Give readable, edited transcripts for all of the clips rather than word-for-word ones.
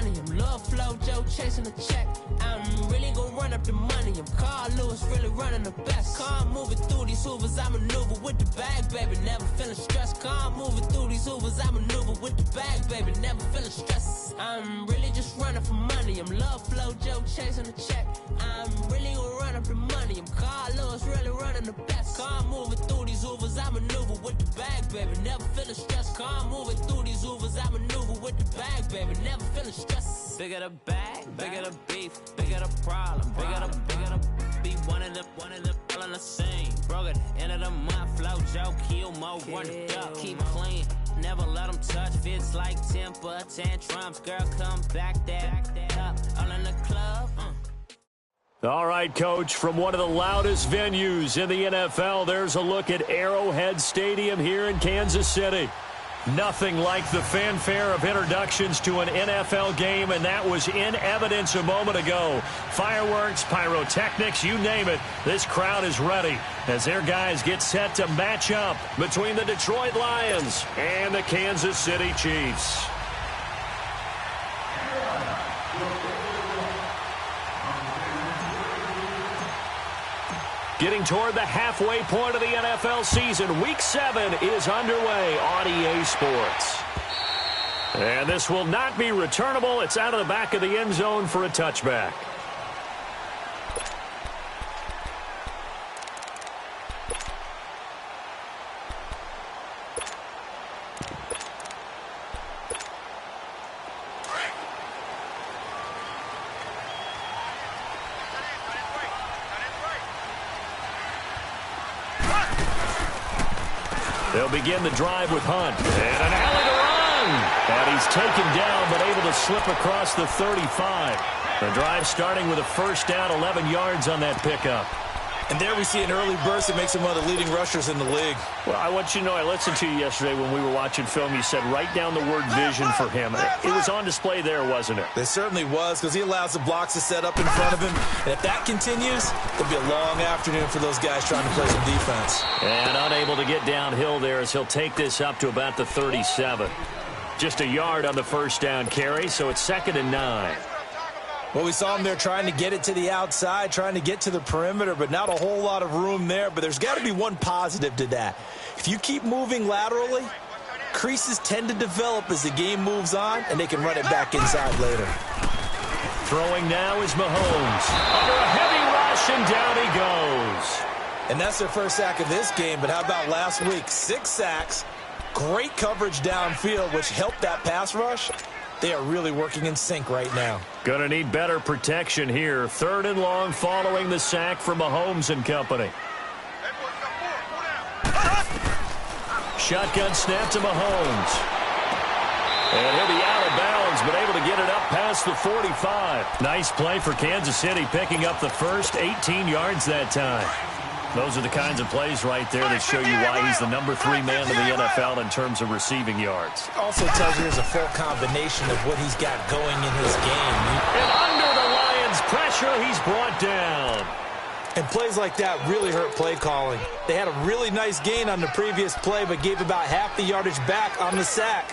money. I'm Lil Flo Joe chasing the check. I'm really gonna run up the money. I'm Carl Lewis, really running the best. Calm moving through these hoovers, I maneuver with the bag, baby. Never feeling stressed. Calm moving through these hoovers, I maneuver with the bag, baby. Never feeling stressed. I'm really just running for money. I'm Lil Flo Joe chasing the check. I'm really gonna run up the money. I'm Carl Lewis, really running the best. Calm moving through these hoovers, I maneuver with the bag, baby. Never feeling stressed. Calm moving through these hoovers, I maneuver with the bag, baby. Never feeling stressed. Bigger the bag, bigger the beef, bigger the problem, bigger the be one of the all in the same. Broke at the end of the month, Flo Joe, kill mo, run it up, keep clean. Never let them touch, fits like temper tantrums. Girl, come back that up, all in the club. All right, Coach, from one of the loudest venues in the NFL, there's a look at Arrowhead Stadium here in Kansas City. Nothing like the fanfare of introductions to an NFL game, and that was in evidence a moment ago. Fireworks, pyrotechnics, you name it. This crowd is ready as their guys get set to match up between the Detroit Lions and the Kansas City Chiefs. Getting toward the halfway point of the NFL season, Week 7 is underway on EA Sports. And this will not be returnable. It's out of the back of the end zone for a touchback. They'll begin the drive with Hunt. And an alley to run. And he's taken down, but able to slip across the 35. The drive starting with a first down, 11 yards on that pickup. And there we see an early burst that makes him one of the leading rushers in the league. Well, I want you to know, I listened to you yesterday when we were watching film. You said write down the word vision for him. It was on display there, wasn't it? It certainly was, because he allows the blocks to set up in front of him. And if that continues, it'll be a long afternoon for those guys trying to play some defense. And unable to get downhill there as he'll take this up to about the 37. Just a yard on the first down carry, so it's 2nd and 9. Well, we saw him there trying to get it to the outside, trying to get to the perimeter, but not a whole lot of room there. But there's got to be one positive to that. If you keep moving laterally, creases tend to develop as the game moves on, and they can run it back inside later. Throwing now is Mahomes. Under a heavy rush, and down he goes. And that's their first sack of this game, but how about last week? 6 sacks, great coverage downfield, which helped that pass rush. They are really working in sync right now. Gonna need better protection here. 3rd and long following the sack from Mahomes and company. Shotgun snap to Mahomes. And he'll be out of bounds, but able to get it up past the 45. Nice play for Kansas City, picking up the first 18 yards that time. Those are the kinds of plays right there that show you why he's the number 3 man in the NFL in terms of receiving yards. Also tells you there's a full combination of what he's got going in his game. And under the Lions' pressure, he's brought down. And plays like that really hurt play calling. They had a really nice gain on the previous play, but gave about half the yardage back on the sack.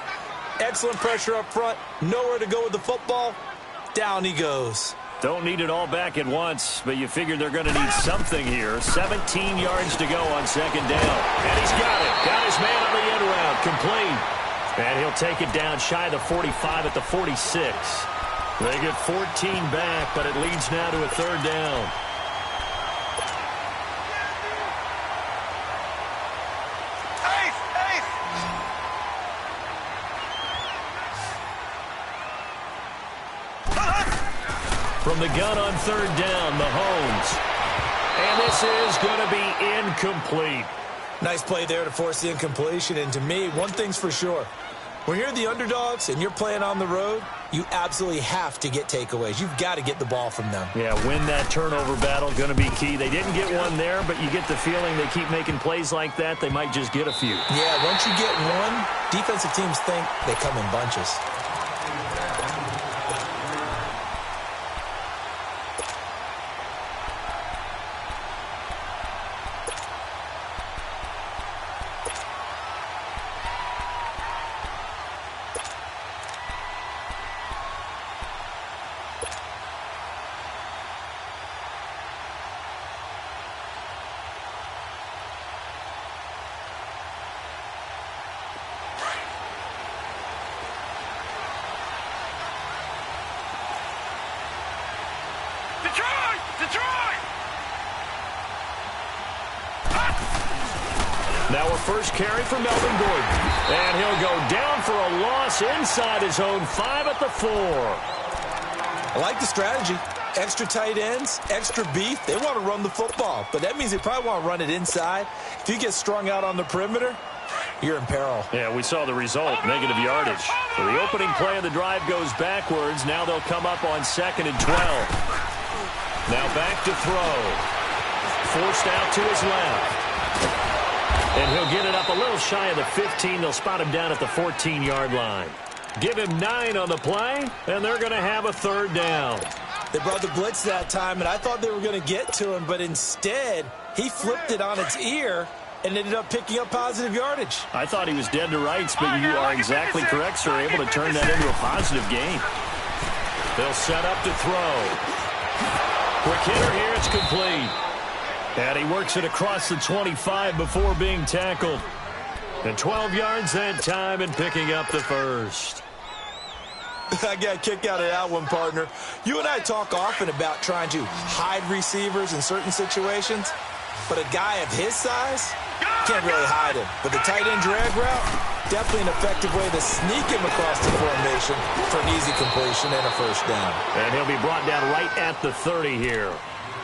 Excellent pressure up front. Nowhere to go with the football. Down he goes. Don't need it all back at once, but you figure they're going to need something here. 17 yards to go on 2nd down. And he's got it. Got his man on the end route. Complete. And he'll take it down shy of the 45 at the 46. They get 14 back, but it leads now to a 3rd down. From the gun on 3rd down, Mahomes. And this is going to be incomplete. Nice play there to force the incompletion. And to me, one thing's for sure. When you're the underdogs and you're playing on the road, you absolutely have to get takeaways. You've got to get the ball from them. Yeah, win that turnover battle, going to be key. They didn't get one there, but you get the feeling they keep making plays like that, they might just get a few. Yeah, once you get one, defensive teams think they come in bunches. Now a first carry for Melvin Gordon. And he'll go down for a loss inside his own 5 at the 4. I like the strategy. Extra tight ends, extra beef. They want to run the football, but that means they probably want to run it inside. If you get strung out on the perimeter, you're in peril. Yeah, we saw the result, negative yardage. So the opening play of the drive goes backwards. Now they'll come up on 2nd and 12. Now back to throw. Forced out to his left. And he'll get it up a little shy of the 15. They'll spot him down at the 14-yard line. Give him 9 on the play, and they're going to have a 3rd down. They brought the blitz that time, and I thought they were going to get to him, but instead he flipped it on its ear and ended up picking up positive yardage. I thought he was dead to rights, but you are exactly correct, sir. Able to turn that into a positive gain. They'll set up to throw. Quick hitter here. It's complete. And he works it across the 25 before being tackled. And 12 yards that time and picking up the first. I got a kick out of that one, partner. You and I talk often about trying to hide receivers in certain situations, but a guy of his size can't really hide him. But the tight end drag route, definitely an effective way to sneak him across the formation for an easy completion and a first down. And he'll be brought down right at the 30 here.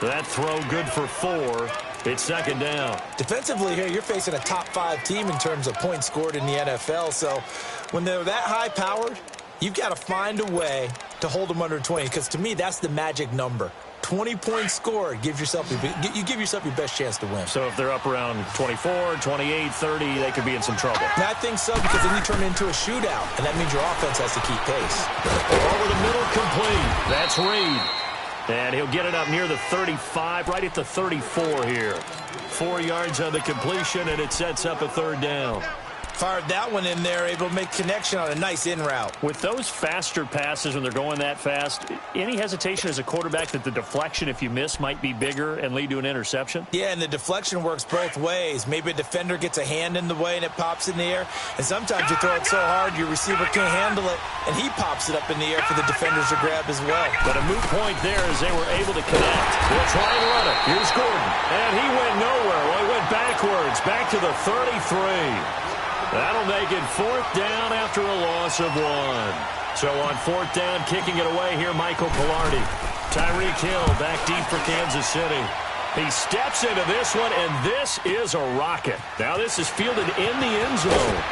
That throw good for 4. It's 2nd down. Defensively here, you're facing a top-5 team in terms of points scored in the NFL. So when they're that high-powered, you've got to find a way to hold them under 20. Because to me, that's the magic number. 20 points scored, you give yourself your best chance to win. So if they're up around 24, 28, 30, they could be in some trouble. And I think so, because then you turn it into a shootout, and that means your offense has to keep pace. Over the middle, complete. That's Reed. And he'll get it up near the 35, right at the 34 here. 4 yards on the completion, and it sets up a 3rd down. Fired that one in there, able to make connection on a nice in route. With those faster passes, when they're going that fast, any hesitation as a quarterback that the deflection, if you miss, might be bigger and lead to an interception? Yeah, and the deflection works both ways. Maybe a defender gets a hand in the way and it pops in the air. And sometimes you throw it so hard your receiver can't handle it, and he pops it up in the air for the defenders to grab as well. But a moot point there as they were able to connect. They'll try and run it. Here's Gordon. And he went nowhere. Well, he went backwards, back to the 33. That'll make it 4th down after a loss of 1. So on 4th down, kicking it away here, Michael Pilardi. Tyreek Hill back deep for Kansas City. He steps into this one, and this is a rocket. Now this is fielded in the end zone.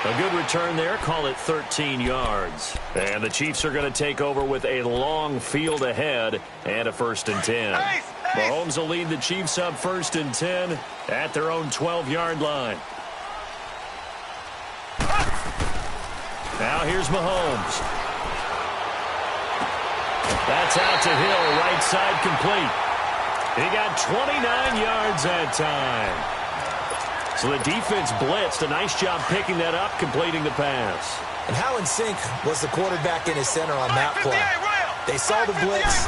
A good return there. Call it 13 yards. And the Chiefs are going to take over with a long field ahead and a 1st and 10. Mahomes will lead the Chiefs up 1st and 10 at their own 12-yard line. Now here's Mahomes. That's out to Hill, right side complete. He got 29 yards that time. So the defense blitzed. A nice job picking that up, completing the pass. And how in sync was the quarterback in his center on that play? They saw the blitz,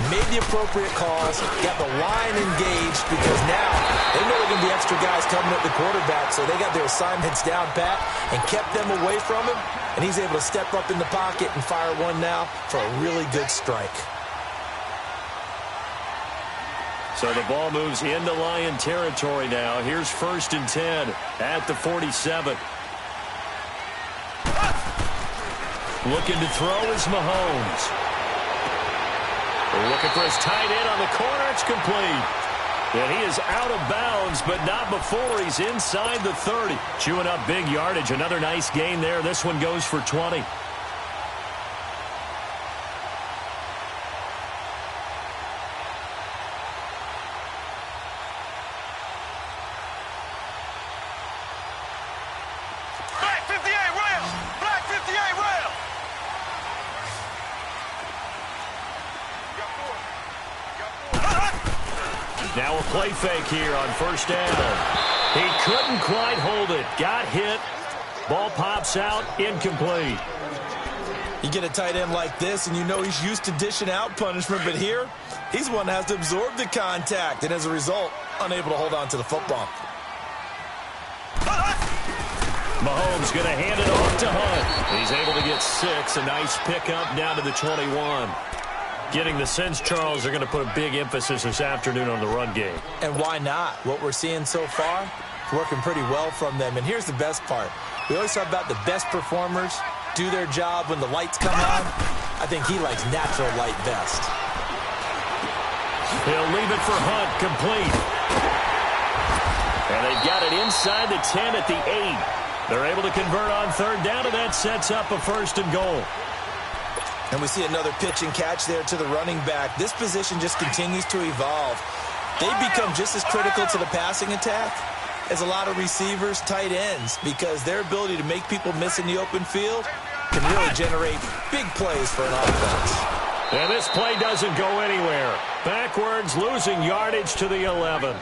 made the appropriate calls, got the line engaged, because now they know there are going to be extra guys coming at the quarterback, so they got their assignments down pat and kept them away from him, and he's able to step up in the pocket and fire one now for a really good strike. So the ball moves into Lion territory now. Here's 1st and 10 at the 47. Looking to throw is Mahomes. Looking for his tight end on the corner. It's complete. And he is out of bounds, but not before he's inside the 30. Chewing up big yardage. Another nice gain there. This one goes for 20. Now a play fake here on 1st down. He couldn't quite hold it. Got hit. Ball pops out. Incomplete. You get a tight end like this, and you know he's used to dishing out punishment, but here, he's the one that has to absorb the contact, and as a result, unable to hold on to the football. Mahomes going to hand it off to Hunt. He's able to get 6. A nice pickup down to the 21. Getting the sense, Charles, they're going to put a big emphasis this afternoon on the run game. And why not? What we're seeing so far, working pretty well from them. And here's the best part. We always talk about the best performers do their job when the lights come on. I think he likes natural light best. He'll leave it for Hunt, complete. And they've got it inside the 10 at the 8. They're able to convert on third down, and that sets up a 1st and goal. And we see another pitch and catch there to the running back. This position just continues to evolve. They become just as critical to the passing attack as a lot of receivers, tight ends, because their ability to make people miss in the open field can really generate big plays for an offense. And this play doesn't go anywhere. Backwards, losing yardage to the 11.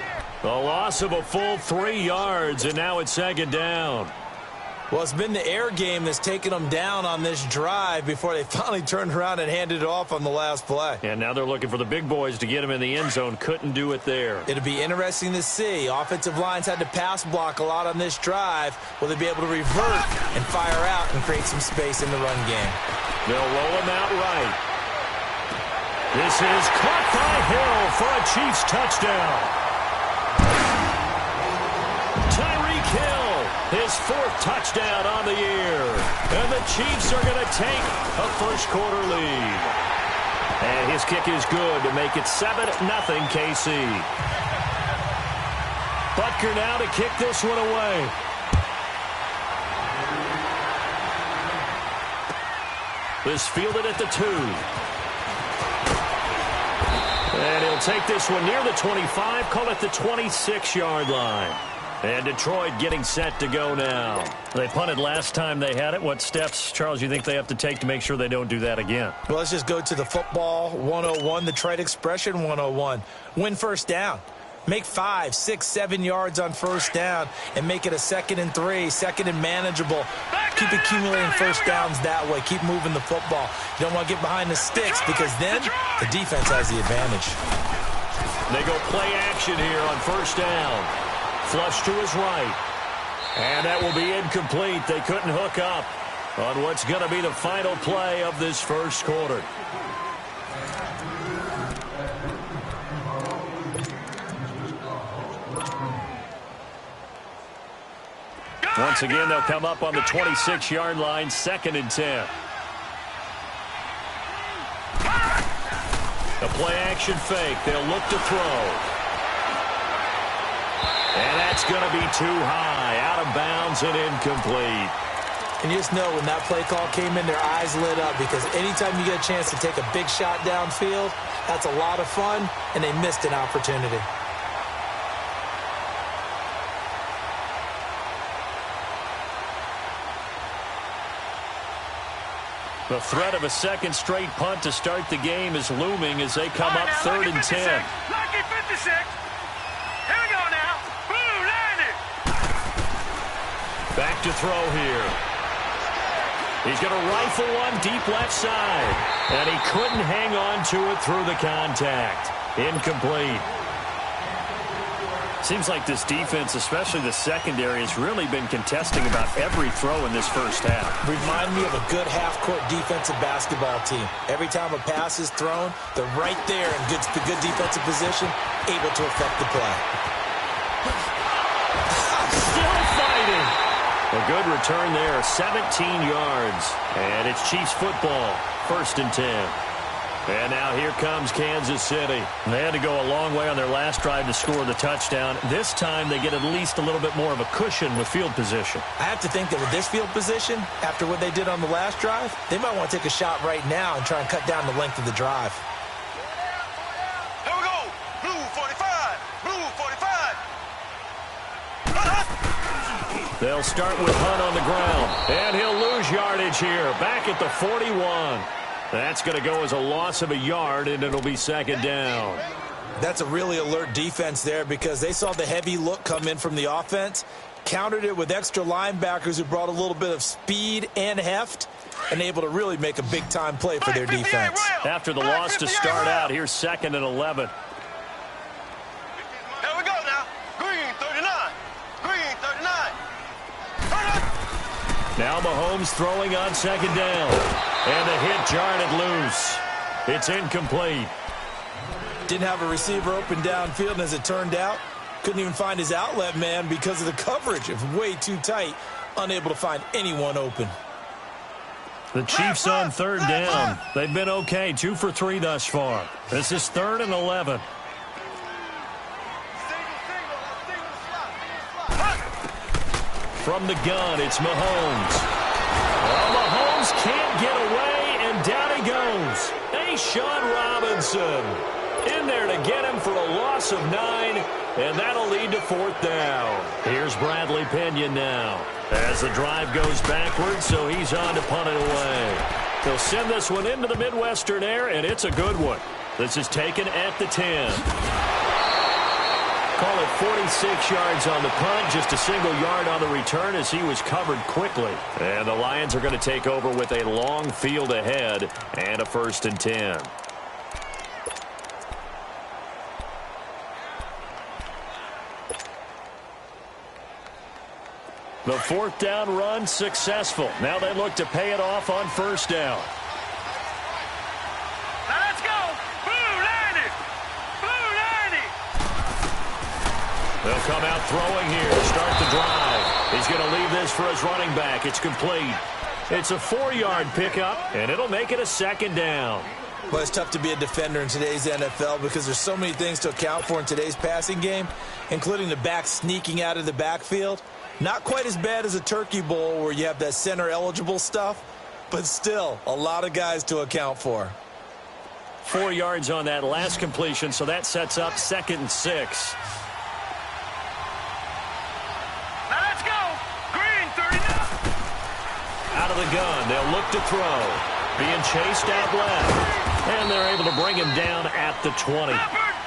A loss of a full 3 yards, and now it's 2nd down. Well, it's been the air game that's taken them down on this drive before they finally turned around and handed it off on the last play. And now they're looking for the big boys to get them in the end zone. Couldn't do it there. It'll be interesting to see. Offensive lines had to pass block a lot on this drive. Will they be able to revert and fire out and create some space in the run game? They'll roll him out right. This is caught by Hill for a Chiefs touchdown. Tyreek Hill, his 4th touchdown on the year. And the Chiefs are going to take a first-quarter lead. And his kick is good to make it 7-0 KC. Butker now to kick this one away. This fielded at the 2. And he'll take this one near the 25, call it the 26-yard line. And Detroit getting set to go now. They punted last time they had it. What steps, Charles, you think they have to take to make sure they don't do that again? Well, let's just go to the football 101, the trite expression 101. Win first down. Make 5, 6, 7 yards on first down and make it a 2nd and 3, 2nd and manageable. Keep accumulating first downs that way. Keep moving the football. You don't want to get behind the sticks because then the defense has the advantage. They go play action here on first down. Flush to his right. And that will be incomplete. They couldn't hook up on what's going to be the final play of this first quarter. Once again, they'll come up on the 26-yard line, 2nd and 10. A play-action fake. They'll look to throw. And that's going to be too high, out of bounds and incomplete. And you just know when that play call came in, their eyes lit up because anytime you get a chance to take a big shot downfield, that's a lot of fun, and they missed an opportunity. The threat of a 2nd straight punt to start the game is looming as they come up 3rd and 10. Lucky 56. Here we go now. Blue, landed. Back to throw here. He's going to rifle one deep left side. And he couldn't hang on to it through the contact. Incomplete. Seems like this defense, especially the secondary, has really been contesting about every throw in this first half. Remind me of a good half-court defensive basketball team. Every time a pass is thrown, they're right there in good defensive position, able to affect the play. Still fighting. A good return there, 17 yards. And it's Chiefs football, 1st and 10. And now here comes Kansas City. They had to go a long way on their last drive to score the touchdown. This time they get at least a little bit more of a cushion with field position. I have to think that with this field position, after what they did on the last drive, they might want to take a shot right now and try and cut down the length of the drive. Here we go. Blue 45. Blue 45. They'll start with Hunt on the ground. And he'll lose yardage here. Back at the 41. That's going to go as a loss of a yard, and it'll be 2nd down. That's a really alert defense there because they saw the heavy look come in from the offense, countered it with extra linebackers who brought a little bit of speed and heft, and able to really make a big-time play for their defense. After the loss to start out, here's 2nd and 11. Here we go now. Green 39. Green 39. Now Mahomes throwing on 2nd down. And the hit jarred it loose. It's incomplete. Didn't have a receiver open downfield, and as it turned out, couldn't even find his outlet man because of the coverage. It was way too tight, unable to find anyone open. The Chiefs on third down. They've been okay, 2 for 3 thus far. This is 3rd and 11. From the gun, it's Mahomes. Well, Mahomes can't get away, and down he goes. Sean Robinson in there to get him for a loss of 9, and that'll lead to 4th down. Here's Bradley Pinion now as the drive goes backwards, so he's on to punt it away. They'll send this one into the Midwestern air, and it's a good one. This is taken at the 10. Call it 46 yards on the punt, just a single yard on the return as he was covered quickly. And the Lions are going to take over with a long field ahead and a 1st and 10. The 4th down run successful. Now they look to pay it off on 1st down. Now let's go. Blue 90. Blue 90. They'll come out throwing here to start the drive. He's going to leave this for his running back. It's complete. It's a 4-yard pickup, and it'll make it a 2nd down. Well, it's tough to be a defender in today's NFL because there's so many things to account for in today's passing game, including the back sneaking out of the backfield. Not quite as bad as a turkey bowl where you have that center-eligible stuff, but still a lot of guys to account for. 4 yards on that last completion, so that sets up 2nd and 6. Now let's go. Green 39. Out of the gun, they'll look to throw. Being chased out left. And they're able to bring him down at the 20.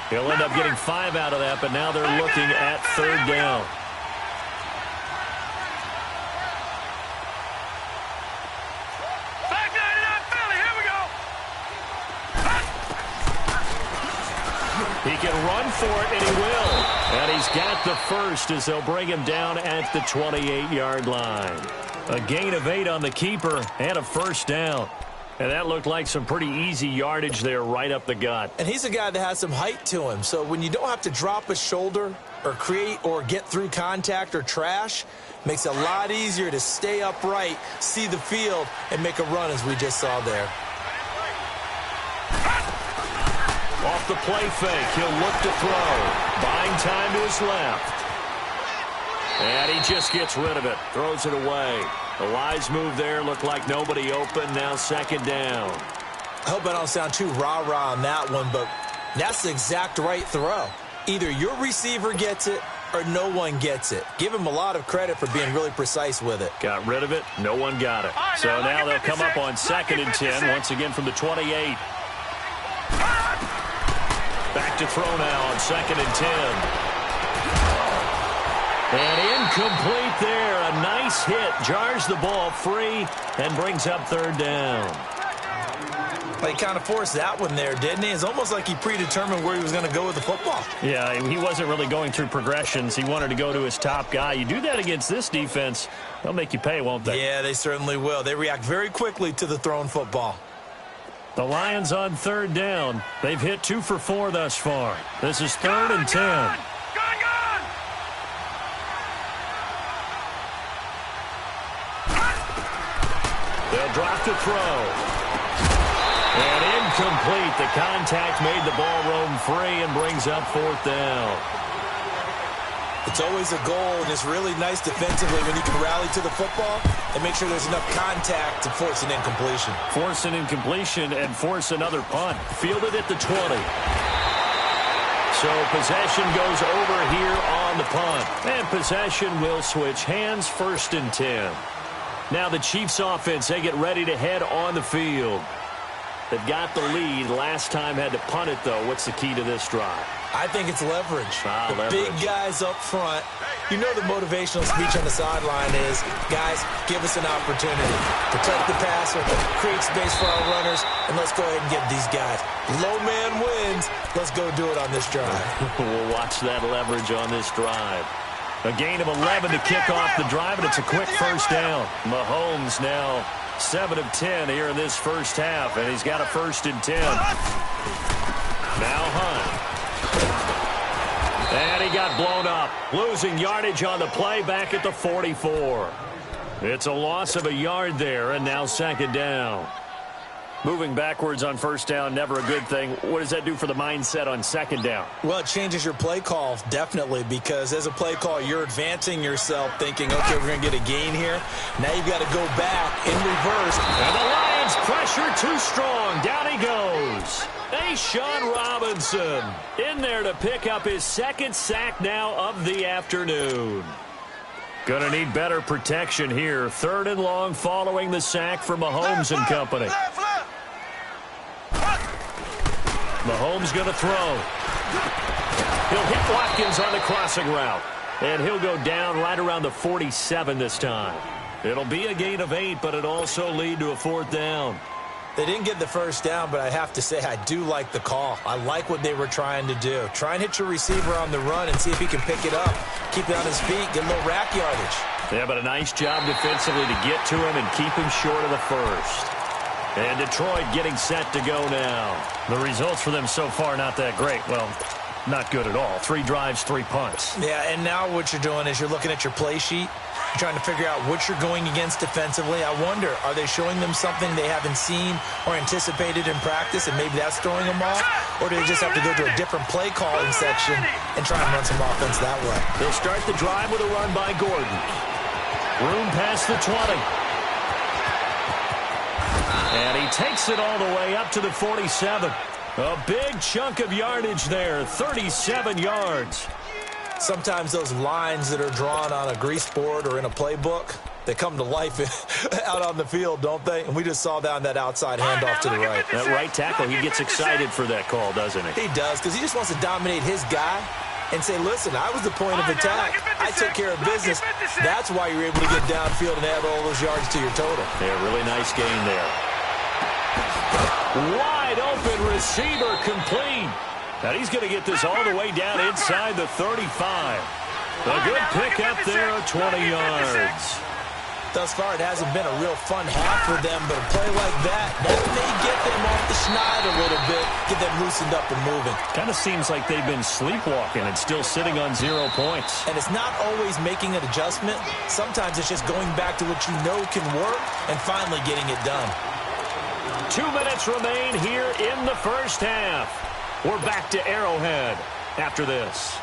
He'll end up getting 5 out of that, but now they're looking at 3rd down. He can run for it, and he will. And he's got the first as they'll bring him down at the 28-yard line. A gain of 8 on the keeper and a 1st down. And that looked like some pretty easy yardage there right up the gut. And he's a guy that has some height to him. So when you don't have to drop a shoulder or create or get through contact or trash, makes it a lot easier to stay upright, see the field, and make a run as we just saw there. Off the play fake, he'll look to throw. Buying time to his left. And he just gets rid of it. Throws it away. The wise move there. Looked like nobody open. Now 2nd down. I hope I don't sound too rah-rah on that one, but that's the exact right throw. Either your receiver gets it or no one gets it. Give him a lot of credit for being really precise with it. Got rid of it. No one got it. So now they'll come up on 2nd and 10. Once again from the 28. Back to throw now on 2nd and 10. And incomplete there. A nice hit. Jars the ball free and brings up 3rd down. Well, he kind of forced that one there, didn't he? It's almost like he predetermined where he was going to go with the football. Yeah, he wasn't really going through progressions. He wanted to go to his top guy. You do that against this defense, they'll make you pay, won't they? Yeah, they certainly will. They react very quickly to the thrown football. The Lions on 3rd down. They've hit 2 for 4 thus far. This is 3rd and 10. Gone. They'll drop to throw. And incomplete. The contact made the ball roam free and brings up 4th down. It's always a goal, and it's really nice defensively when you can rally to the football and make sure there's enough contact to force an incompletion. Force an incompletion and force another punt. Fielded at the 20. So possession goes over here on the punt. And possession will switch hands, 1st and 10. Now the Chiefs offense, they get ready to head on the field. They've got the lead. Last time had to punt it, though. What's the key to this drive? I think it's leverage. Leverage. Big guys up front. You know the motivational speech on the sideline is, guys, give us an opportunity. Protect the passer, create space for our runners, and let's go ahead and get these guys. Low man wins. Let's go do it on this drive. We'll watch that leverage on this drive. A gain of 11 to kick off the drive, and it's a quick 1st down. Mahomes now 7 of 10 here in this first half, and he's got a 1st and 10. Now Hunt. And he got blown up, losing yardage on the play back at the 44. It's a loss of a yard there, and now 2nd down. Moving backwards on 1st down, never a good thing. What does that do for the mindset on 2nd down? Well, it changes your play call, definitely, because as a play call, you're advancing yourself thinking, okay, we're going to get a gain here. Now you've got to go back in reverse. And the Lions pressure too strong. Down he goes. Sean Robinson in there to pick up his 2nd sack now of the afternoon. Going to need better protection here. 3rd and long following the sack from Mahomes and company. Mahomes going to throw. He'll hit Watkins on the crossing route. And he'll go down right around the 47 this time. It'll be a gain of 8, but it'll also lead to a 4th down. They didn't get the 1st down, but I have to say I do like the call. I like what they were trying to do. Try and hit your receiver on the run and see if he can pick it up. Keep it on his feet, get a little rack yardage. Yeah, but a nice job defensively to get to him and keep him short of the 1st. And Detroit getting set to go now. The results for them so far not that great. Well, not good at all. 3 drives, 3 punts. Yeah, and now what you're doing is you're looking at your play sheet. You're trying to figure out what you're going against defensively. I wonder, are they showing them something they haven't seen or anticipated in practice, and maybe that's throwing them off? Or do they just have to go to a different play calling section and try and run some offense that way? They'll start the drive with a run by Gordon. Room past the 20. And he takes it all the way up to the 47. A big chunk of yardage there, 37 yards. Sometimes those lines that are drawn on a grease board or in a playbook, they come to life out on the field, don't they? And we just saw down that outside handoff to the right. That right tackle, he gets excited for that call, doesn't he? He does, because he just wants to dominate his guy and say, listen, I was the point of attack. I took care of business. That's why you're able to get downfield and add all those yards to your total. Yeah, really nice gain there. Wide open receiver complete. Now he's going to get this all the way down inside the 35. A good pickup there of 20 yards. Thus far, it hasn't been a real fun half for them, but a play like that may get them off the schneid a little bit, get them loosened up and moving. Kind of seems like they've been sleepwalking and still sitting on 0 points. And it's not always making an adjustment. Sometimes it's just going back to what you know can work and finally getting it done. 2 minutes remain here in the first half. We're back to Arrowhead after this.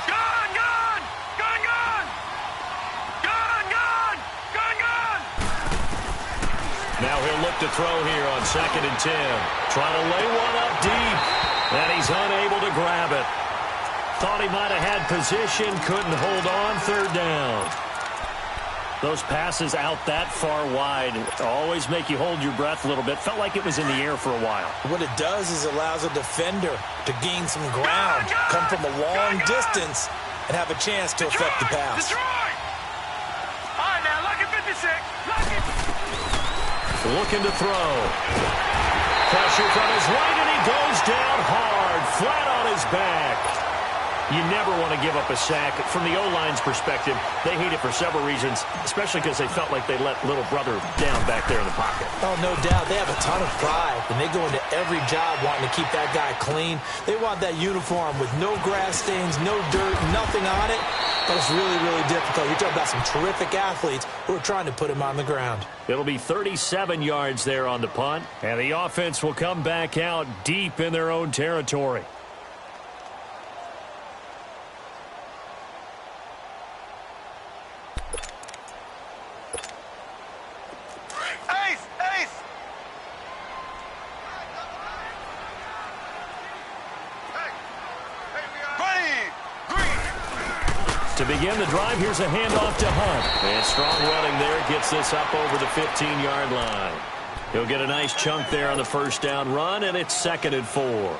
Gone, gone! Gone, gone! Gone, gone! Gone, gone! Now he'll look to throw here on 2nd and 10. Trying to lay one up deep. And he's unable to grab it. Thought he might have had position. Couldn't hold on. 3rd down. Those passes out that far wide always make you hold your breath a little bit. Felt like it was in the air for a while. What it does is it allows a defender to gain some ground, come from a long distance, and have a chance to affect the pass. Detroit! All right, now, lock it 56. Lock it. Looking to throw. Pressure from his right, and he goes down hard, flat on his back. You never want to give up a sack. From the O-line's perspective, they hate it for several reasons, especially because they felt like they let little brother down back there in the pocket. Oh, no doubt. They have a ton of pride, and they go into every job wanting to keep that guy clean. They want that uniform with no grass stains, no dirt, nothing on it. But it's really, really difficult. You're talking about some terrific athletes who are trying to put him on the ground. It'll be 37 yards there on the punt, and the offense will come back out deep in their own territory. To begin the drive, here's a handoff to Hunt. And strong running there gets this up over the 15-yard line. He'll get a nice chunk there on the 1st down run, and it's 2nd and 4.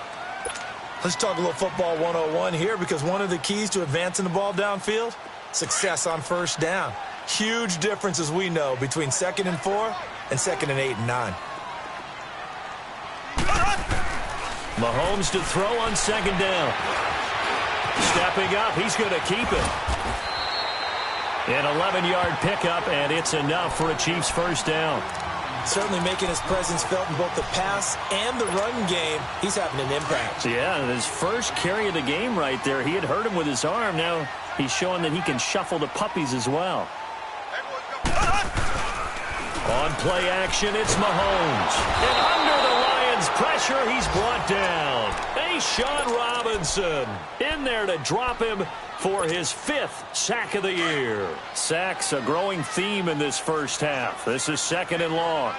Let's talk a little football 101 here, because one of the keys to advancing the ball downfield, success on 1st down. Huge difference, as we know, between 2nd and 4 and 2nd and 8 and 9. Mahomes to throw on 2nd down. Stepping up, he's going to keep it. An 11-yard pickup, and it's enough for a Chiefs first down. Certainly making his presence felt in both the pass and the run game. He's having an impact. Yeah, his first carry of the game right there. He had hurt him with his arm. Now he's showing that he can shuffle the puppies as well. On play action, it's Mahomes. And under the Lions' pressure, he's brought down. Sean Robinson in there to drop him for his 5th sack of the year. Sacks a growing theme in this first half. This is 2nd and long.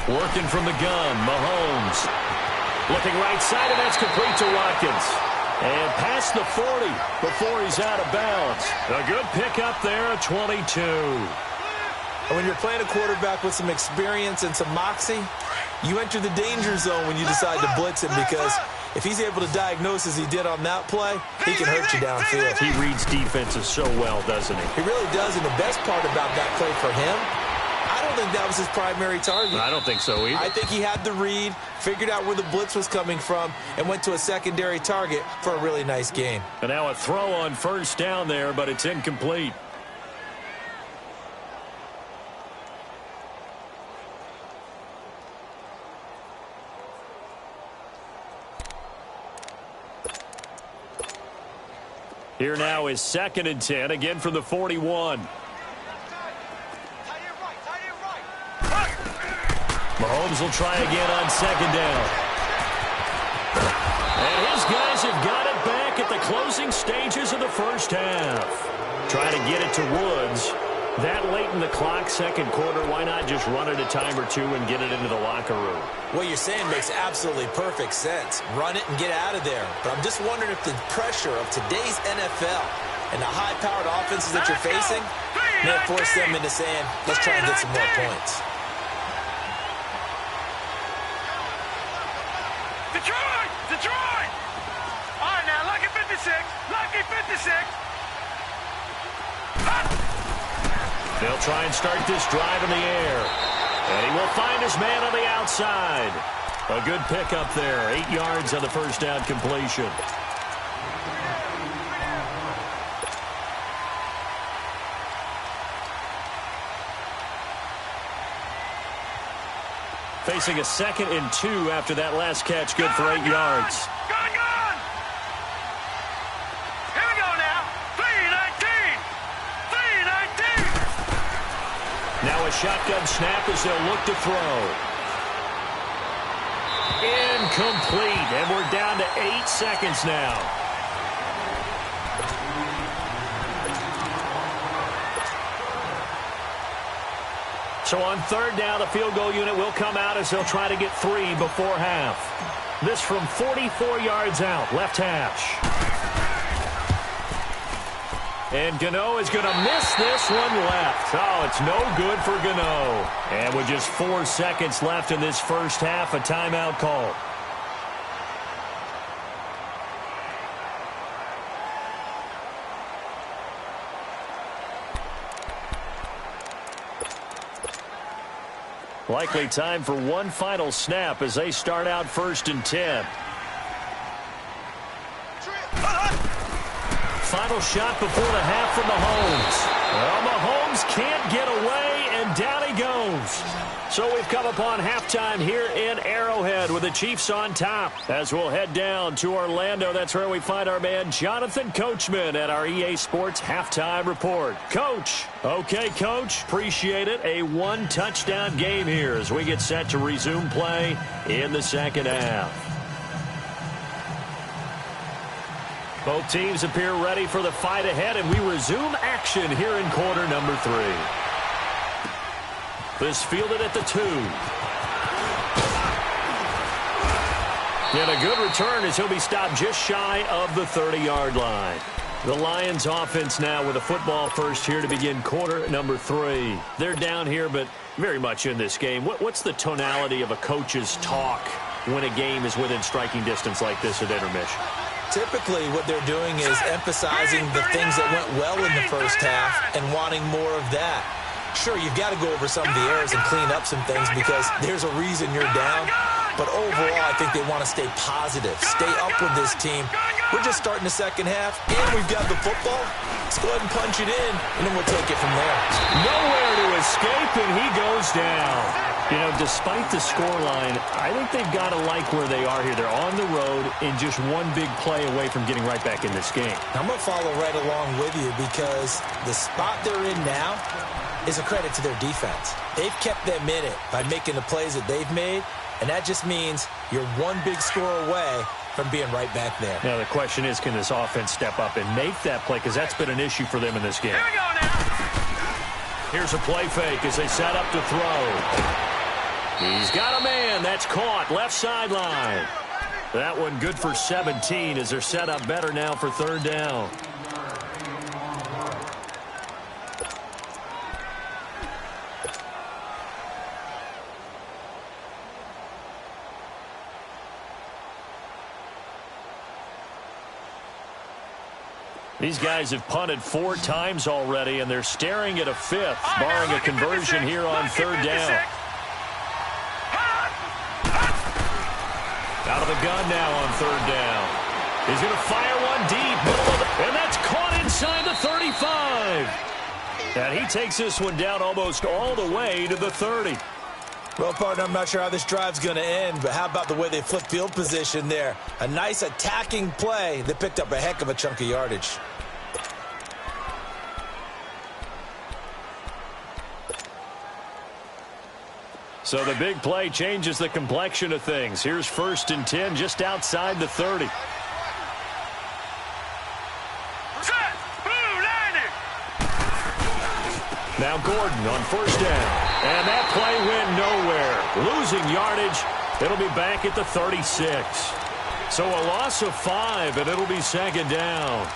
Working from the gun, Mahomes. Looking right side, and that's complete to Watkins. And past the 40 before he's out of bounds. A good pickup there, 22. And when you're playing a quarterback with some experience and some moxie, you enter the danger zone when you decide to blitz him, because if he's able to diagnose as he did on that play, he can hurt you downfield. He reads defenses so well, doesn't he? He really does, and the best part about that play for him, I don't think that was his primary target. I don't think so either. I think he had the read, figured out where the blitz was coming from, and went to a secondary target for a really nice gain. And now a throw on first down there, but it's incomplete. Here now is 2nd and 10, again from the 41. Mahomes will try again on 2nd down. And his guys have got it back at the closing stages of the first half. Trying to get it to Woods. That late in the clock, 2nd quarter, why not just run it a time or two and get it into the locker room? What you're saying makes absolutely perfect sense. Run it and get out of there. But I'm just wondering if the pressure of today's NFL and the high-powered offenses that you're facing may have forced them into saying, let's try and get some more points. Detroit! All right, now, lucky 56. Lucky 56. They'll try and start this drive in the air. And he will find his man on the outside. A good pickup there. 8 yards on the first down completion. Facing a 2nd and 2 after that last catch. Good for 8 yards. Now a shotgun snap as they'll look to throw. Incomplete, and we're down to 8 seconds now. So on 3rd down, the field goal unit will come out as they'll try to get 3 before half. This from 44 yards out, left hash. And Gano is going to miss this one left. Oh, it's no good for Gano. And with just 4 seconds left in this first half, a timeout call. Likely time for one final snap as they start out 1st and 10. Final shot before the half from Mahomes. Well, Mahomes can't get away, and down he goes. So we've come upon halftime here in Arrowhead with the Chiefs on top. As we'll head down to Orlando, that's where we find our man Jonathan Coachman at our EA Sports Halftime Report. Coach. Okay, Coach. Appreciate it. A 1-touchdown game here as we get set to resume play in the second half. Both teams appear ready for the fight ahead, and we resume action here in quarter number 3. This fielded at the 2. And a good return as he'll be stopped just shy of the 30-yard line. The Lions offense now with a football first here to begin quarter number 3. They're down here, but very much in this game. What's the tonality of a coach's talk when a game is within striking distance like this at intermission? Typically, what they're doing is emphasizing the things that went well in the first half and wanting more of that. Sure, you've got to go over some of the errors and clean up some things because there's a reason you're down. But overall, I think they want to stay positive, stay up with this team. We're just starting the second half, and we've got the football. Let's go ahead and punch it in, and then we'll take it from there. Nowhere to escape, and he goes down. You know, despite the scoreline, I think they've got to like where they are here. They're on the road and just one big play away from getting right back in this game. I'm going to follow right along with you because the spot they're in now is a credit to their defense. They've kept them in it by making the plays that they've made, and that just means you're one big score away from being right back there. Now, the question is, can this offense step up and make that play? Because that's been an issue for them in this game. Here we go now. Here's a play fake as they set up to throw. He's got a man. That's caught. Left sideline. That one good for 17 as they're set up better now for third down. These guys have punted 4 times already, and they're staring at a fifth, barring a conversion here on third down. Out of the gun now on third down. He's going to fire one deep, and that's caught inside the 35. And he takes this one down almost all the way to the 30. Well, partner, I'm not sure how this drive's going to end, but how about the way they flip field position there? A nice attacking play that picked up a heck of a chunk of yardage. So the big play changes the complexion of things. Here's 1st and 10 just outside the 30. Set. Boom, landing. Now Gordon on 1st down. And that play went nowhere. Losing yardage. It'll be back at the 36. So a loss of 5, and it'll be 2nd down.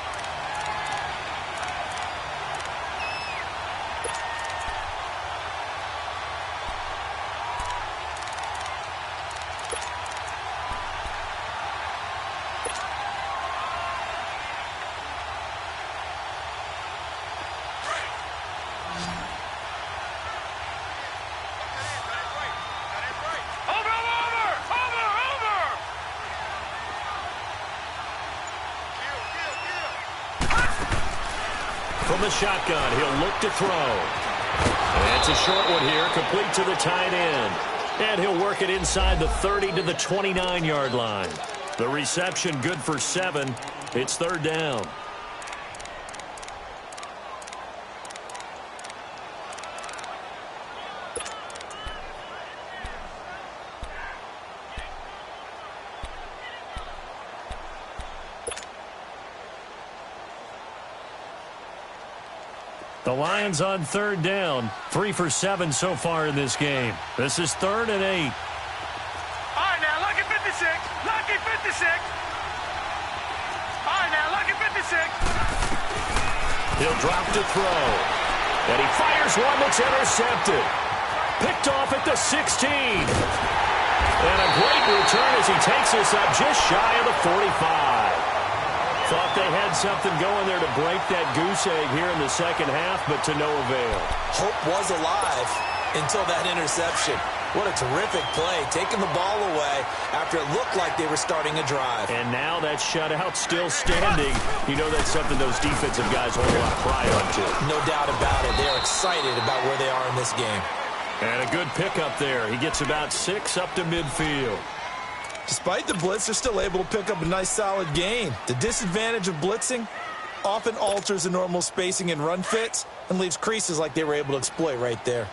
From the shotgun, he'll look to throw. And it's a short one here, complete to the tight end. And he'll work it inside the 30 to the 29-yard line. The reception good for 7. It's third down. The Lions on third down. 3 for 7 so far in this game. This is 3rd and 8. All right, now, lucky 56. Lucky 56. All right, now, lucky 56. He'll drop to throw. And he fires one that's intercepted. Picked off at the 16. And a great return as he takes us up just shy of the 45. Thought they had something going there to break that goose egg here in the second half, but to no avail. Hope was alive until that interception. What a terrific play, taking the ball away after it looked like they were starting a drive. And now that shutout still standing. You know that's something those defensive guys hold a lot of pride onto. No doubt about it. They're excited about where they are in this game. And a good pickup there. He gets about 6 up to midfield. Despite the blitz, they're still able to pick up a nice, solid gain. The disadvantage of blitzing often alters the normal spacing and run fits and leaves creases like they were able to exploit right there.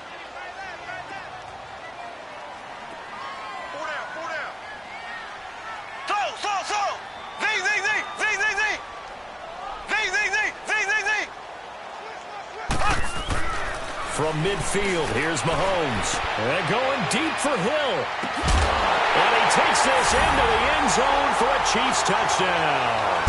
From midfield, here's Mahomes. And going deep for Hill. And he takes this into the end zone for a Chiefs touchdown.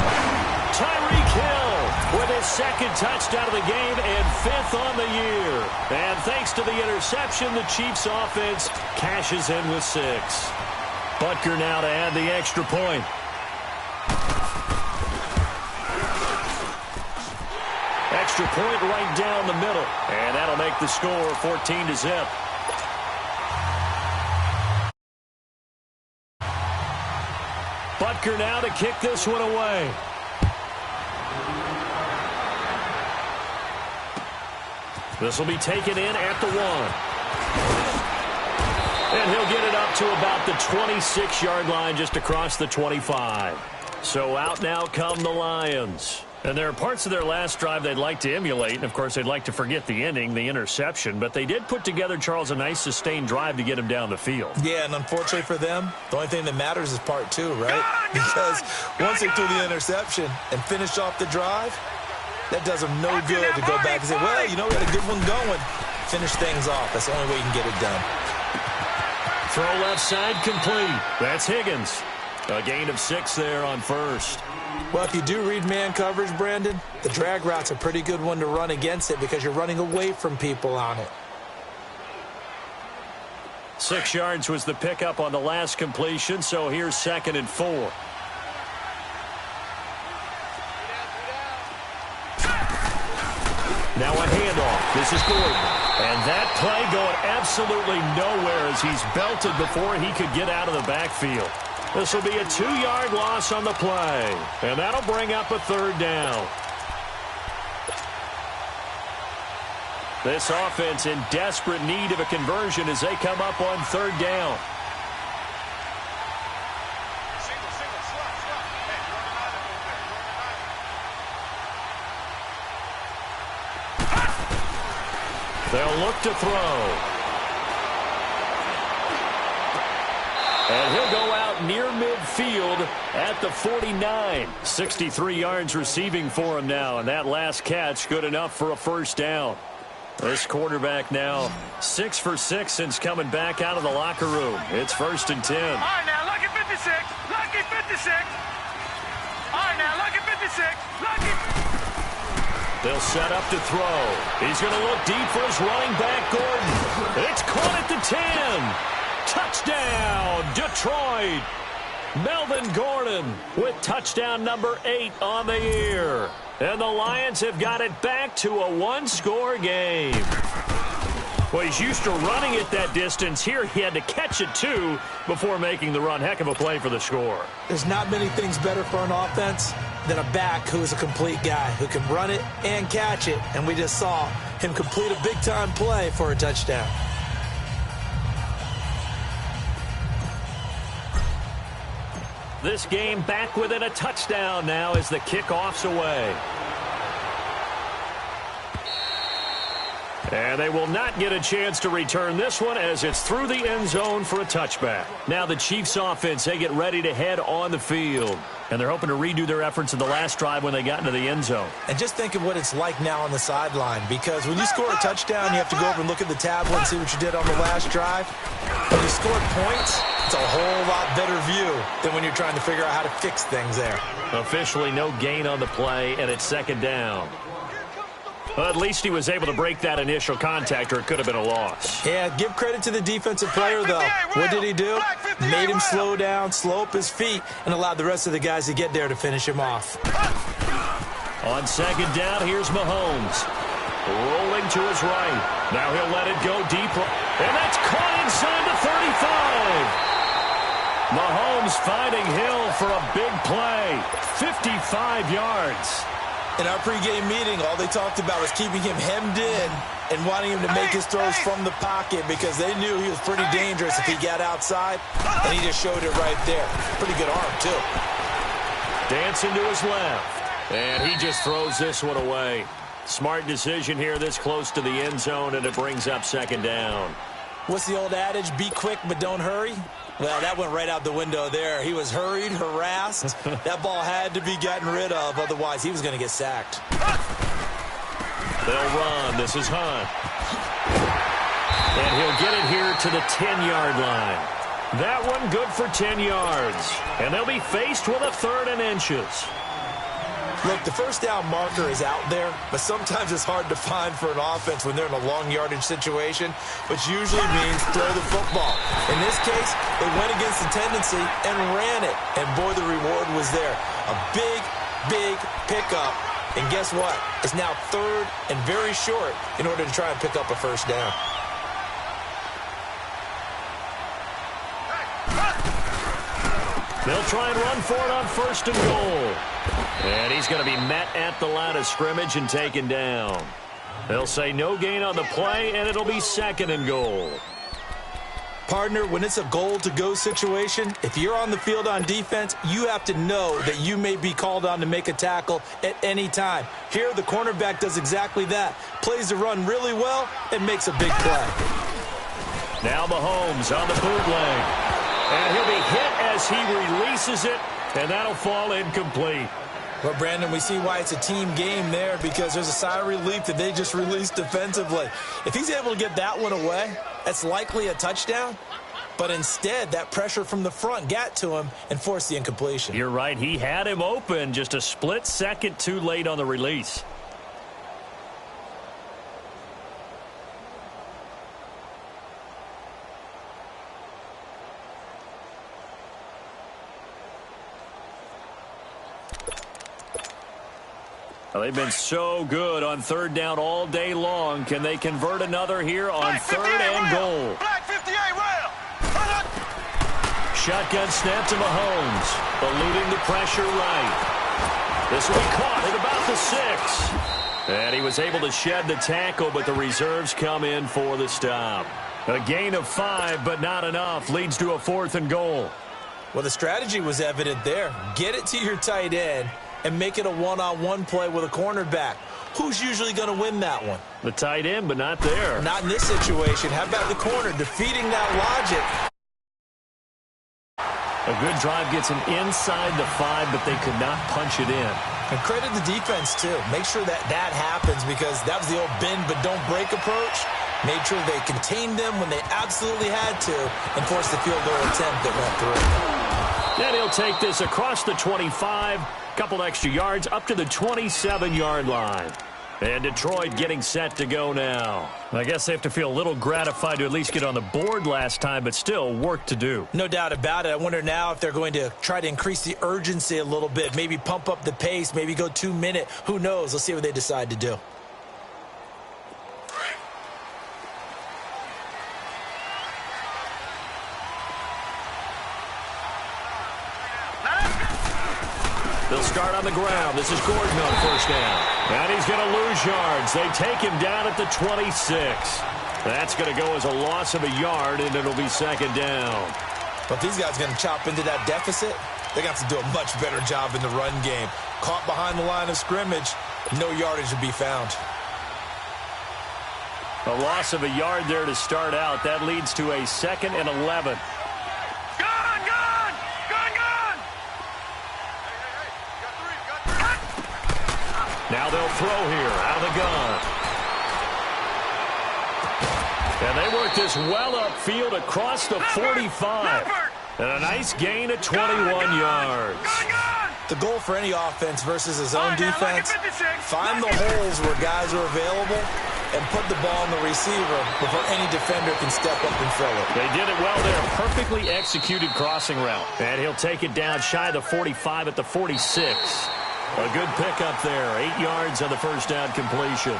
Tyreek Hill with his 2nd touchdown of the game and 5th on the year. And thanks to the interception, the Chiefs offense cashes in with 6. Butker now to add the extra point. Extra point right down the middle. And that'll make the score 14-0. Baker now to kick this one away. This will be taken in at the 1. And he'll get it up to about the 26-yard line, just across the 25. So out now come the Lions. And there are parts of their last drive they'd like to emulate. And, of course, they'd like to forget the ending, the interception. But they did put together, Charles, a nice sustained drive to get him down the field. Yeah, and unfortunately for them, the only thing that matters is part 2, right? Because once they threw the interception and finished off the drive, that does them no good to go back and say, well, you know, we had a good one going. Finish things off. That's the only way you can get it done. Throw left side complete. That's Higgins. A gain of 6 there on first. Well, if you do read man coverage, Brandon, the drag route's a pretty good one to run against it because you're running away from people on it. 6 yards was the pickup on the last completion, so here's 2nd and 4. Now a handoff. This is Gordon. And that play going absolutely nowhere as he's belted before he could get out of the backfield. This will be a 2-yard loss on the play. And that'll bring up a 3rd down. This offense in desperate need of a conversion as they come up on 3rd down. They'll look to throw. And he'll go out near midfield at the 49. 63 yards receiving for him now, and that last catch good enough for a 1st down. This quarterback now 6 for 6 since coming back out of the locker room. It's 1st and 10. All right, now, lucky 56. Lucky 56. All right, now, lucky 56. Lucky. They'll set up to throw. He's going to look deep for his running back, Gordon. It's caught at the 10. Touchdown, Detroit. Melvin Gordon with touchdown number 8 on the year. And the Lions have got it back to a 1-score game. Well, he's used to running it that distance. Here he had to catch it, too, before making the run. Heck of a play for the score. There's not many things better for an offense than a back who is a complete guy who can run it and catch it. And we just saw him complete a big-time play for a touchdown. This game back within a touchdown now as the kickoff's away. And they will not get a chance to return this one as it's through the end zone for a touchback. Now the Chiefs offense, they get ready to head on the field. And they're hoping to redo their efforts in the last drive when they got into the end zone. And just think of what it's like now on the sideline, because when you score a touchdown, you have to go over and look at the tablet and see what you did on the last drive. When you scored points, it's a whole lot better view than when you're trying to figure out how to fix things there. Officially no gain on the play, and it's 2nd down. Well, at least he was able to break that initial contact, or it could have been a loss. Yeah, give credit to the defensive player, though. What did he do? Made him slow down, slow up his feet, and allowed the rest of the guys to get there to finish him off. On 2nd down, here's Mahomes. Rolling to his right. Now he'll let it go deep. And that's caught inside the 35. Mahomes finding Hill for a big play. 55 yards. In our pregame meeting, all they talked about was keeping him hemmed in and wanting him to make his throws from the pocket because they knew he was pretty dangerous if he got outside, and he just showed it right there. Pretty good arm, too. Dancing to his left, and he just throws this one away. Smart decision here this close to the end zone, and it brings up 2nd down. What's the old adage, be quick but don't hurry? Well, that went right out the window there. He was hurried, harassed. That ball had to be gotten rid of, otherwise he was going to get sacked. They'll run. This is Hunt. And he'll get it here to the 10-yard line. That one good for 10 yards. And they'll be faced with a 3rd and inches. Look, the 1st down marker is out there, but sometimes it's hard to find for an offense when they're in a long yardage situation, which usually means throw the football. In this case, they went against the tendency and ran it, and boy, the reward was there. A big, big pickup, and guess what? It's now 3rd and very short in order to try and pick up a 1st down. They'll try and run for it on 1st and goal. And he's going to be met at the line of scrimmage and taken down. They'll say no gain on the play, and it'll be 2nd and goal. Partner, when it's a goal-to-go situation, if you're on the field on defense, you have to know that you may be called on to make a tackle at any time. Here, the cornerback does exactly that. Plays the run really well and makes a big play. Now Mahomes on the bootleg. And he'll be hit as he releases it, and that'll fall incomplete. Well, Brandon, we see why it's a team game there, because there's a sigh of relief that they just released defensively. If he's able to get that one away, that's likely a touchdown. But instead, that pressure from the front got to him and forced the incompletion. You're right. He had him open, just a split second too late on the release. Well, they've been so good on 3rd down all day long. Can they convert another here on 3rd and goal? Black 58 rail. Shotgun snap to Mahomes, eluding the pressure right. This will be caught at about the 6. And he was able to shed the tackle, but the reserves come in for the stop. A gain of 5, but not enough. Leads to a 4th and goal. Well, the strategy was evident there. Get it to your tight end and make it a one-on-one play with a cornerback. Who's usually going to win that one? The tight end, but not there. Not in this situation. How about the corner defeating that logic? A good drive gets him inside the 5, but they could not punch it in. And credit the defense, too. Make sure that happens, because that was the old bend but don't break approach. Made sure they contained them when they absolutely had to and forced the field goal attempt that went through. Then he'll take this across the 25, couple extra yards up to the 27-yard line. And Detroit getting set to go now. I guess they have to feel a little gratified to at least get on the board last time, but still work to do. No doubt about it. I wonder now if they're going to try to increase the urgency a little bit, maybe pump up the pace, maybe go 2-minute. Who knows? Let's see what they decide to do. They'll start on the ground. This is Gordon on 1st down. And he's going to lose yards. They take him down at the 26. That's going to go as a loss of a yard, and it'll be 2nd down. But these guys are going to chop into that deficit. They're going to have to do a much better job in the run game. Caught behind the line of scrimmage, no yardage to be found. A loss of a yard there to start out. That leads to a 2nd and 11. Now they'll throw here out of the gun. And they work this well upfield across the 45. And a nice gain of 21 yards. The goal for any offense versus his own defense, find the holes where guys are available and put the ball on the receiver before any defender can step up and fill it. They did it well there. Perfectly executed crossing route. And he'll take it down shy of the 45 at the 46. A good pickup there. 8 yards on the 1st down completion.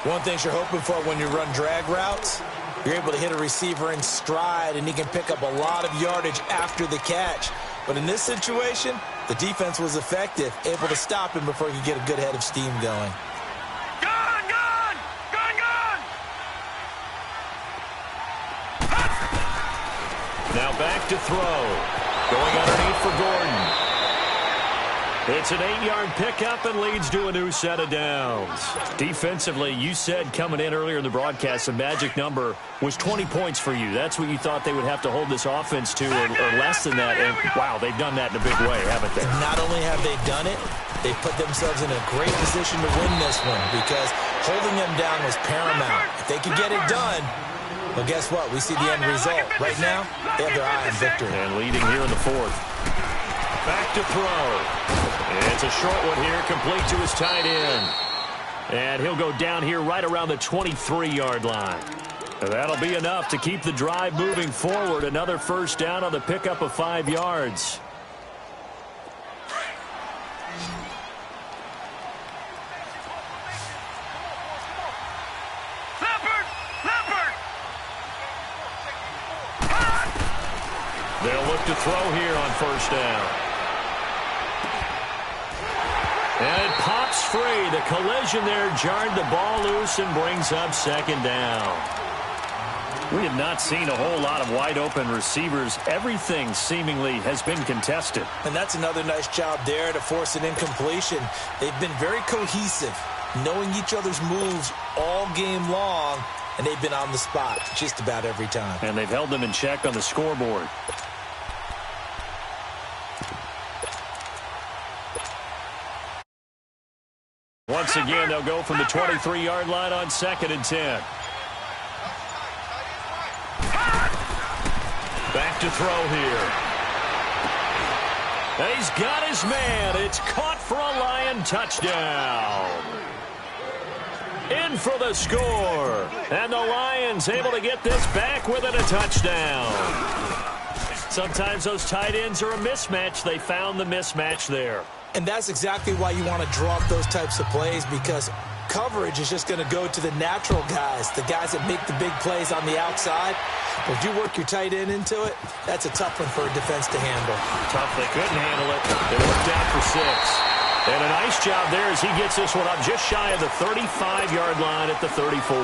One thing you're hoping for when you run drag routes, you're able to hit a receiver in stride, and he can pick up a lot of yardage after the catch. But in this situation, the defense was effective, able to stop him before he could get a good head of steam going. Now back to throw. Going underneath for Gordon. It's an 8-yard pickup and leads to a new set of downs. Defensively, you said coming in earlier in the broadcast, the magic number was 20 points for you. That's what you thought they would have to hold this offense to, or less than that. And, wow, they've done that in a big way, haven't they? And not only have they done it, they've put themselves in a great position to win this one, because holding them down was paramount. If they could get it done, well, guess what? We see the end result. Right now, they have their eye on victory. And leading here in the 4th. Back to throw. It's a short one here, complete to his tight end. And he'll go down here right around the 23-yard line. And that'll be enough to keep the drive moving forward. Another 1st down on the pickup of 5 yards. They'll look to to throw here on first down. And it pops free. The collision there jarred the ball loose and brings up second down. We have not seen a whole lot of wide-open receivers. Everything seemingly has been contested. And that's another nice job there to force an incompletion. They've been very cohesive, knowing each other's moves all game long, and they've been on the spot just about every time. And they've held them in check on the scoreboard. Once again, they'll go from the 23-yard line on 2nd and 10. Back to throw here. And he's got his man. It's caught for a Lion touchdown. In for the score. And the Lions able to get this back within a touchdown. Sometimes those tight ends are a mismatch. They found the mismatch there. And that's exactly why you want to draw up those types of plays, because coverage is just going to go to the natural guys, the guys that make the big plays on the outside. But if you work your tight end into it, that's a tough one for a defense to handle. Tough. They couldn't handle it. They worked out for 6. And a nice job there as he gets this one up just shy of the 35-yard line at the 34.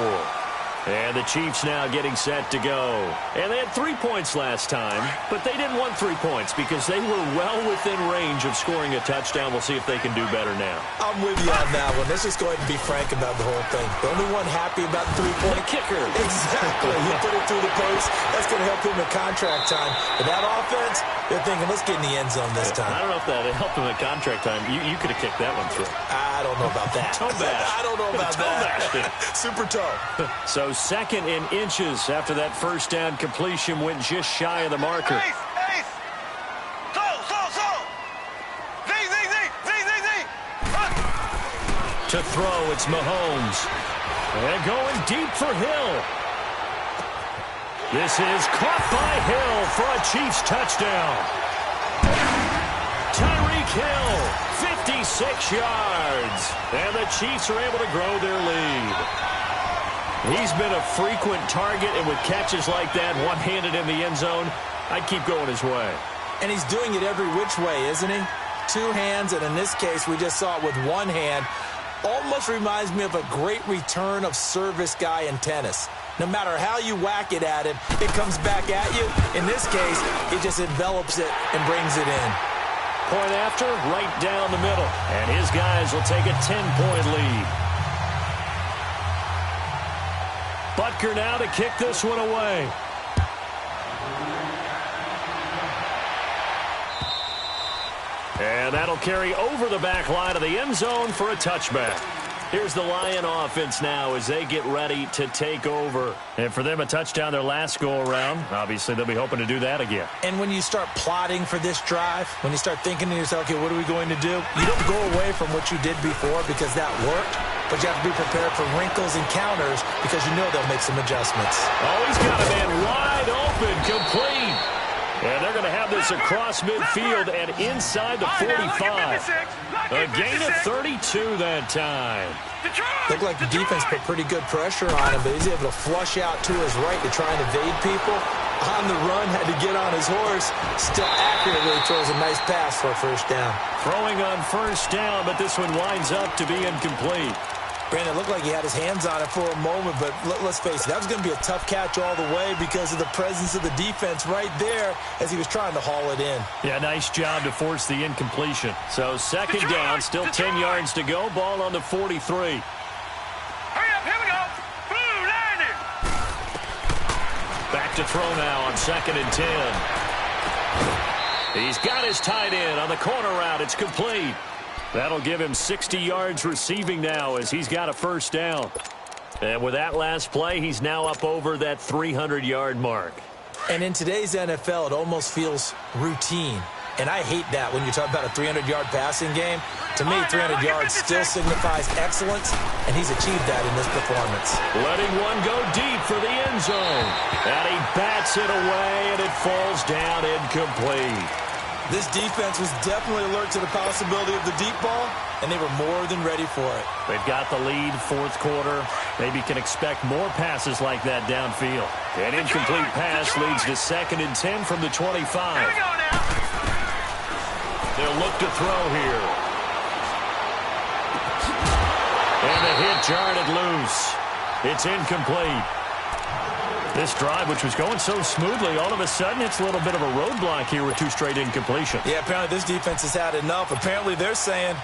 And the Chiefs now getting set to go. And they had 3 points last time, but they didn't want 3 points because they were well within range of scoring a touchdown. We'll see if they can do better now. I'm with you on that one. Let's just go ahead and be frank about the whole thing. The only one happy about the 3-point kicker. Exactly. He put it through the post. That's going to help him at contract time. But that offense, they're thinking, let's get in the end zone this time. I don't know if that helped him at contract time. You could have kicked that one through. I don't know about that. Toe bash. I don't know about that. Super toe. So 2nd and inches after that first down completion went just shy of the marker. To throw, it's Mahomes. And going deep for Hill. This is caught by Hill for a Chiefs touchdown. Tyreek Hill, 56 yards. And the Chiefs are able to grow their lead. He's been a frequent target, and with catches like that, one-handed in the end zone, I'd keep going his way. And he's doing it every which way, isn't he? 2 hands, and in this case, we just saw it with 1 hand. Almost reminds me of a great return of service guy in tennis. No matter how you whack it at him, it comes back at you. In this case, it just envelops it and brings it in. Point after, right down the middle. And his guys will take a 10-point lead. Butker now to kick this one away. And that'll carry over the back line of the end zone for a touchback. Here's the Lion offense now as they get ready to take over. And for them, a touchdown their last go-around. Obviously, they'll be hoping to do that again. And when you start plotting for this drive, when you start thinking to yourself, okay, what are we going to do? You don't go away from what you did before because that worked, but you have to be prepared for wrinkles and counters because you know they'll make some adjustments. Oh, he's got a man wide open, complete. And they're going to have this across midfield and inside the 45. A gain of 32 that time. Looked like the defense put pretty good pressure on him, but he's able to flush out to his right to try and evade people. On the run, had to get on his horse. Still accurately throws a nice pass for a first down. Throwing on first down, but this one winds up to be incomplete. Brandon, it looked like he had his hands on it for a moment, but let's face it, that was going to be a tough catch all the way because of the presence of the defense right there as he was trying to haul it in. Yeah, nice job to force the incompletion. So 2nd down, still 10 yards to go, ball on the 43. Hurry up, here we go. Blue landing. Back to throw now on 2nd and 10. He's got his tight end on the corner route. It's complete. That'll give him 60 yards receiving now as he's got a first down. And with that last play, he's now up over that 300-yard mark. And in today's NFL, it almost feels routine. And I hate that when you talk about a 300-yard passing game. To me, 300 yards still signifies excellence, and he's achieved that in this performance. Letting one go deep for the end zone. And he bats it away, and it falls down incomplete. This defense was definitely alert to the possibility of the deep ball, and they were more than ready for it. They've got the lead, 4th quarter. Maybe can expect more passes like that downfield. An incomplete pass leads to 2nd and 10 from the 25. Here we go now. They'll look to throw here. And the hit jarred it loose. It's incomplete. This drive, which was going so smoothly, all of a sudden it's a little bit of a roadblock here with 2 straight incompletions. Yeah, apparently this defense has had enough. Apparently they're saying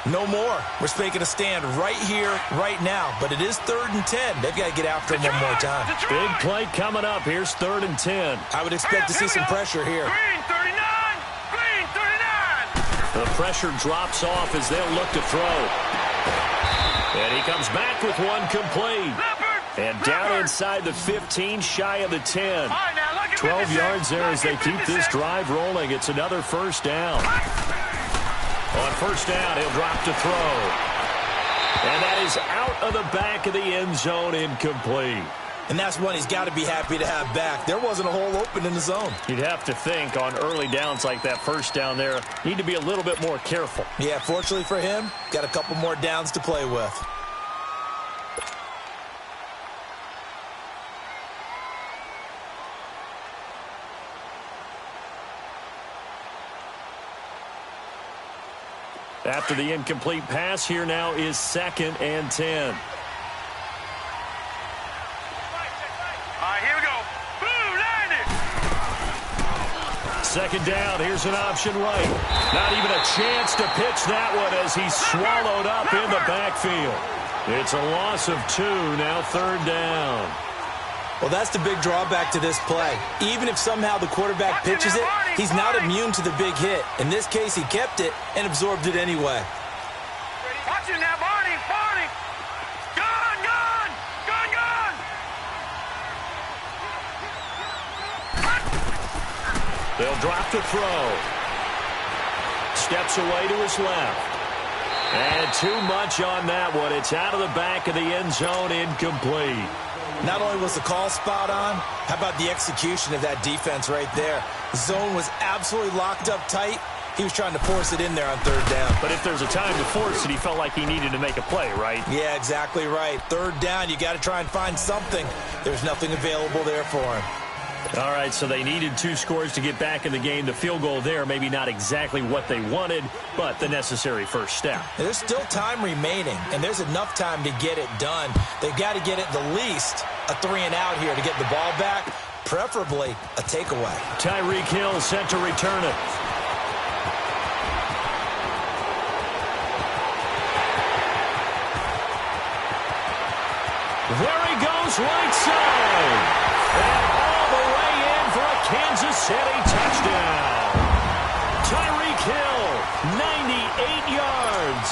no more. We're making a stand right here, right now. But it is 3rd and 10. They've got to get after him one more time. Big play coming up. Here's 3rd and 10. I would expect to see some pressure here. Green 39! Green 39! The pressure drops off as they'll look to throw. And he comes back with one complete. And down inside the 15, shy of the 10. 12 yards there as they keep this drive rolling. It's another first down. On first down, he'll drop to throw. And that is out of the back of the end zone, incomplete. And that's one he's got to be happy to have back. There wasn't a hole open in the zone. You'd have to think on early downs like that first down there, need to be a little bit more careful. Yeah, fortunately for him, got a couple more downs to play with. After the incomplete pass, here now is 2nd and 10. All right, here we go. Boom, landed. 2nd down, here's an option right. Not even a chance to pitch that one as he's swallowed up in the backfield. It's a loss of 2, now 3rd down. Well, that's the big drawback to this play. Even if somehow the quarterback pitches it, he's not immune to the big hit. In this case, he kept it and absorbed it anyway. Watch it now, Barney. Barney. Gun, gun. Gun, gun. They'll drop the throw. Steps away to his left. And too much on that one. It's out of the back of the end zone, incomplete. Not only was the call spot on, how about the execution of that defense right there? The zone was absolutely locked up tight. He was trying to force it in there on 3rd down. But if there's a time to force it, he felt like he needed to make a play, right? Yeah, exactly right. 3rd down, you got to try and find something. There's nothing available there for him. All right, so they needed 2 scores to get back in the game. The field goal there, maybe not exactly what they wanted, but the necessary first step. There's still time remaining, and there's enough time to get it done. They've got to get at the least a 3 and out here to get the ball back, preferably a takeaway. Tyreek Hill set to return it. There he goes, right side. And all the way in for a Kansas City touchdown. Tyreek Hill, 98 yards.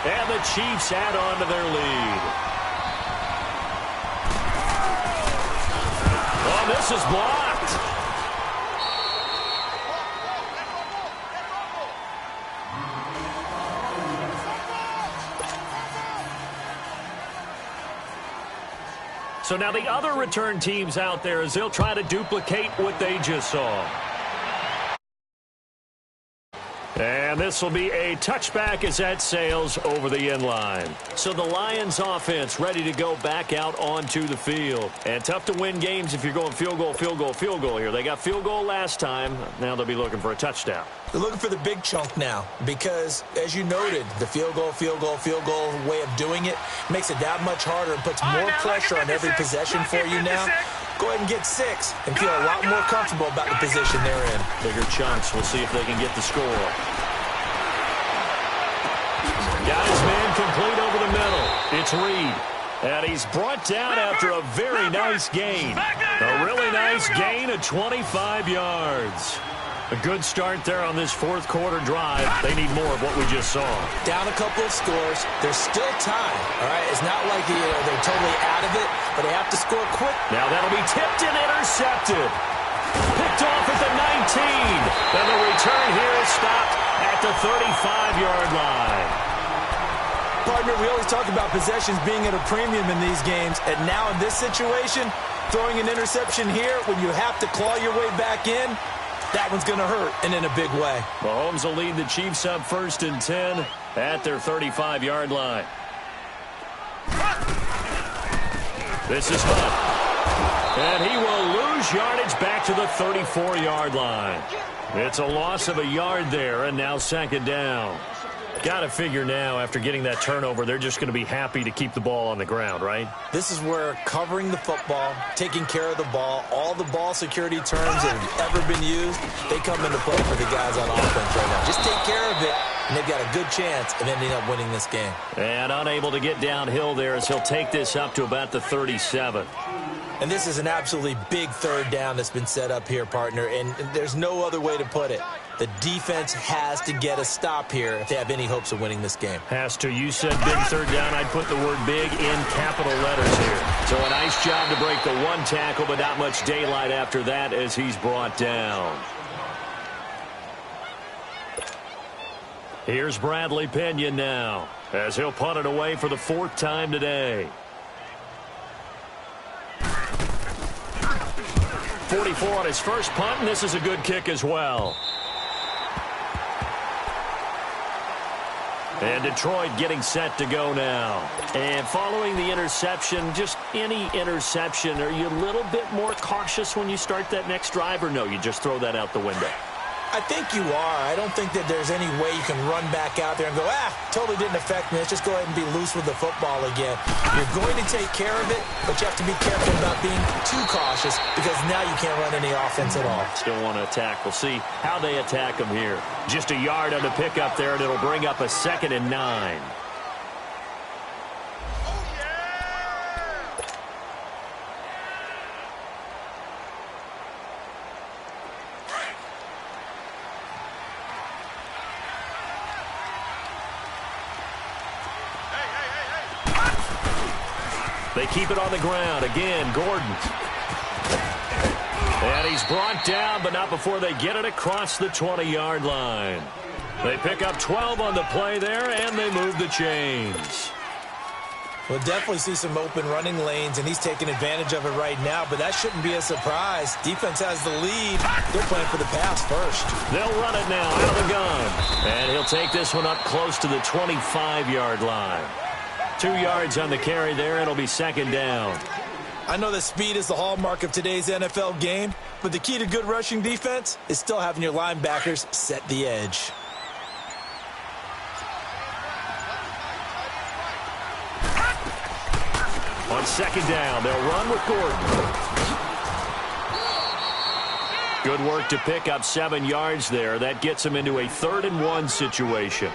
And the Chiefs add on to their lead. Oh, this is blocked. So now the other return teams out there as they'll try to duplicate what they just saw. And this will be a touchback as that sails over the end line. So the Lions offense ready to go back out onto the field. And tough to win games if you're going field goal, field goal, field goal here. They got field goal last time. Now they'll be looking for a touchdown. They're looking for the big chunk now because, as you noted, the field goal way of doing it makes it that much harder and puts more pressure on every possession for you now. Go ahead and get 6 and feel a lot more comfortable about the position they're in. Bigger chunks. We'll see if they can get the score. Got his man complete over the middle. It's Reed. And he's brought down after a very nice gain. A really nice gain of 25 yards. A good start there on this 4th quarter drive. They need more of what we just saw. Down a couple of scores. There's still time. All right, it's not like they're totally out of it, but they have to score quick. Now that'll be tipped and intercepted. Picked off at the 19. And the return here is stopped at the 35-yard line. Partner, we always talk about possessions being at a premium in these games, and now in this situation, throwing an interception here when you have to claw your way back in, that one's going to hurt, and in a big way. Mahomes will lead the Chiefs up 1st and 10 at their 35-yard line. This is Hunt. And he will lose yardage back to the 34-yard line. It's a loss of a yard there, and now second down. Got to figure now, after getting that turnover, they're just going to be happy to keep the ball on the ground, right? This is where covering the football, taking care of the ball, all the ball security terms that have ever been used, they come into play for the guys on offense right now. Just take care of it, and they've got a good chance of ending up winning this game. And unable to get downhill there as he'll take this up to about the 37. And this is an absolutely big third down that's been set up here, partner, and there's no other way to put it. The defense has to get a stop here if they have any hopes of winning this game. Has to. You said big third down. I'd put the word big in capital letters here. So a nice job to break the one tackle, but not much daylight after that as he's brought down. Here's Bradley Pinion now as he'll punt it away for the fourth time today. 44 on his first punt, and this is a good kick as well. And Detroit getting set to go now. And following the interception, just any interception, are you a little bit more cautious when you start that next drive, or no, you just throw that out the window? I think you are. I don't think that there's any way you can run back out there and go, totally didn't affect me. Let's just go ahead and be loose with the football again. You're going to take care of it, but you have to be careful about being too cautious because now you can't run any offense at all. Still want to attack. We'll see how they attack them here. Just a yard on the pickup there, and it'll bring up a 2nd and 9. They keep it on the ground. Again, Gordon. And he's brought down, but not before they get it across the 20-yard line. They pick up 12 on the play there, and they move the chains. We'll definitely see some open running lanes, and he's taking advantage of it right now, but that shouldn't be a surprise. Defense has the lead. They're playing for the pass first. They'll run it now out of the gun. And he'll take this one up close to the 25-yard line. 2 yards on the carry there. It'll be second down. I know that speed is the hallmark of today's NFL game, but the key to good rushing defense is still having your linebackers set the edge. On second down, they'll run with Gordon. Good work to pick up 7 yards there. That gets them into a 3rd and 1 situation.